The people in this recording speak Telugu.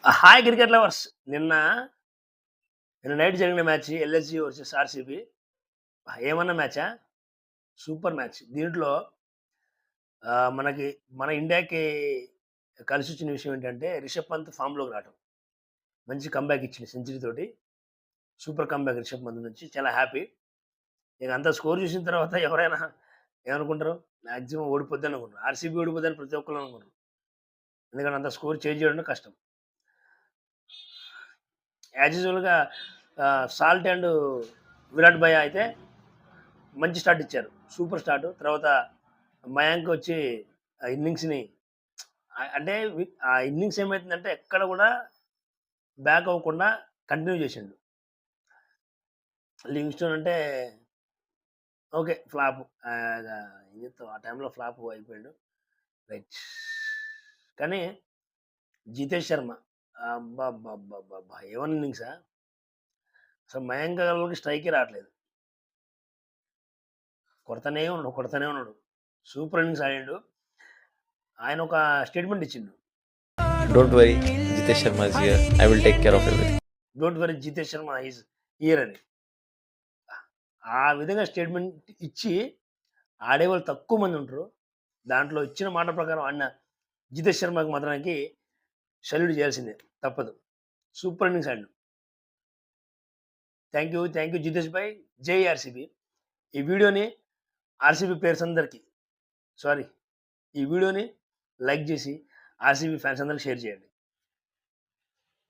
Hi cricket lovers. నిన్న నిన్న నైట్ జరిగిన మ్యాచ్ ఎల్ఎస్జీ వర్సెస్ ఆర్సీబీ. ఏమన్నా మ్యాచా? Super match. దీంట్లో మనకి మన ఇండియాకి కలిసొచ్చిన విషయం ఏంటంటే రిషబ్ పంత్ ఫామ్‌లోకి రావటం. మంచి కమ్‌బ్యాక్ ఇచ్చిండు సెంచరీ తోటి. సూపర్ కమ్‌బ్యాక్ రిషబ్ పంత్ నుంచి. చాలా హ్యాపీ. ఇక అంత స్కోర్ చూసిన తర్వాత ఎవరైనా ఏమనుకుంటారు? మాక్సిమం ఓడిపోద్దని అనుకుంటారు. ఆర్సీబీ ఓడిపోద్దని ప్రతి ఒక్కళ్ళు అనుకుంటారు. ఎందుకంటే అంత స్కోర్ చేజ్ చేయడం కష్టం. యాజ్ యూజువల్‌గా సాల్ట్ అండ్ విరాట్ భయ్యా అయితే మంచి స్టార్ట్ ఇచ్చారు. Super start. తర్వాత మయాంక్ వచ్చి ఆ ఇన్నింగ్స్‌ని అంటే ఆ ఇన్నింగ్స్ ఏమైతుందంటే ఎక్కడ కూడా బ్యాక్ అవ్వకుండా కంటిన్యూ చేసిండు. లివింగ్‌స్టోన్ అంటే ఓకే. ఫ్లాప్. ఏం చెప్తాం ఆ టైంలో ఫ్లాప్ అయిపోయాడు. రైట్. కానీ జితేష్ శర్మ అబ్బబ్బబ్బబ్బబ్బా! ఏమన్నా ఇన్నింగ్సా? అసలు మయాంక్ అగర్వాల్‌కి స్ట్రైకే రావట్లేదు. కొడతనే ఉన్నాడు. సూపర్ ఇన్నింగ్స్ ఆడిండు. ఆయన ఒక స్టేట్మెంట్ ఇచ్చిండు. Don't worry Jitesh Sharma is here. I will take care of everything. Don't worry Jitesh Sharma is here అని. ఆ విధంగా స్టేట్మెంట్ ఇచ్చి ఆడేవాళ్ళు తక్కువ మంది ఉంటారు. దాంట్లో ఇచ్చిన మాట ప్రకారం ఆడిన జితేష్ శర్మకి మాత్రానికి సెల్యూట్ చేయాల్సిందే. తప్పదు. సూపర్ ఇన్నింగ్స్ ఆడిండు. థ్యాంక్ యూ జితేష్ భాయ్. జై ఆర్సీబీ. ఈ వీడియోని ఆర్సీబీ ప్లేయర్స్ అందరికీ ఈ వీడియోని లైక్ చేసి ఆర్సీబీ ఫ్యాన్స్ అందరికి షేర్ చేయండి.